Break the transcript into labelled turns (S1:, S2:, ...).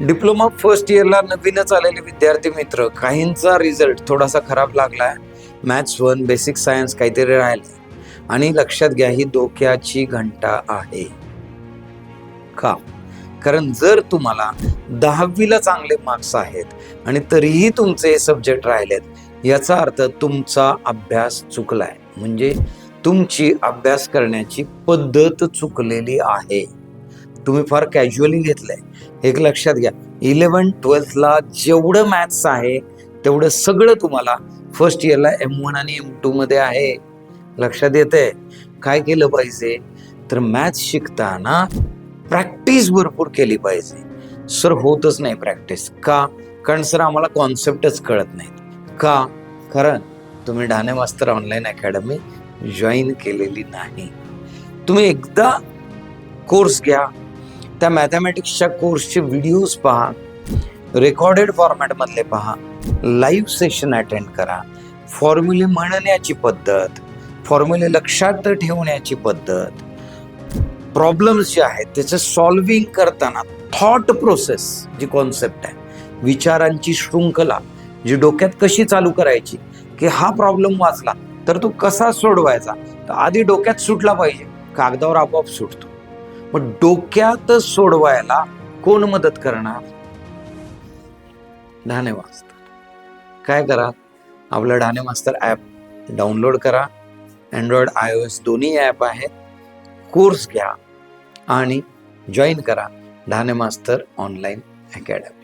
S1: Diploma first इयरला नवीनच आलेले विद्यार्थी मित्र, काहींचा रिझल्ट थोडासा खराब लागलाय. मॅथ्स 1 बेसिक सायन्स काहीतरी राहिले आणि लक्षात घ्या, ही धोक्याची घंटा आहे. का? कारण जर तुम्हाला 10वीला चांगले मार्क्स आहेत आणि तरीही तुमचे सब्जेक्ट राहिलेत, याचा अर्थ तुमचा अभ्यास चुकलाय. म्हणजे तुमची अभ्यास करण्याची पद्धत चुकलेली आहे. तुम्ही फार कॅज्युअली घेतलंय. एक लक्षात घ्या, 11th-12thला जेवढं मॅथ्स आहे तेवढं सगळं तुम्हाला फर्स्ट इयरला M1 आणि M2 मध्ये आहे. लक्षात येते? काय केलं पाहिजे तर मॅथ्स शिकताना प्रॅक्टिस भरपूर केली पाहिजे. सर होतच नाही प्रॅक्टिस. का? कारण सर आम्हाला कॉन्सेप्टच कळत नाहीत. का? कारण तुम्ही ढाणे मास्तर ऑनलाईन अकॅडमी जॉईन केलेली नाही. तुम्ही एकदा कोर्स घ्या, त्या मॅथमॅटिक्सच्या कोर्सचे व्हिडिओज पहा, रेकॉर्डेड फॉर्मॅट मधले पहा, लाईव्ह सेशन अटेंड करा, फॉर्म्युले म्हणण्याची पद्धत, फॉर्म्युले लक्षात ठेवण्याची पद्धत, प्रॉब्लेम्स जे आहेत त्याचं सॉल्व्हिंग करताना थॉट प्रोसेस जी कॉन्सेप्ट आहे, विचारांची शृंखला जी डोक्यात कशी चालू करायची, की हा प्रॉब्लेम वाचला तर तो कसा सोडवायचा, तर आधी डोक्यात सुटला पाहिजे, कागदावर आपोआप सुटतो. मग डोक्यात सोडवायला कोण मदत करणार? ढाणे मास्तर. काय करा, आपलं ढाणे मास्तर ॲप डाउनलोड करा. अँड्रॉइड iOS दोन्ही ॲप आहेत. कोर्स घ्या आणि जॉईन करा ढाणे मास्तर ऑनलाईन अकॅडमी.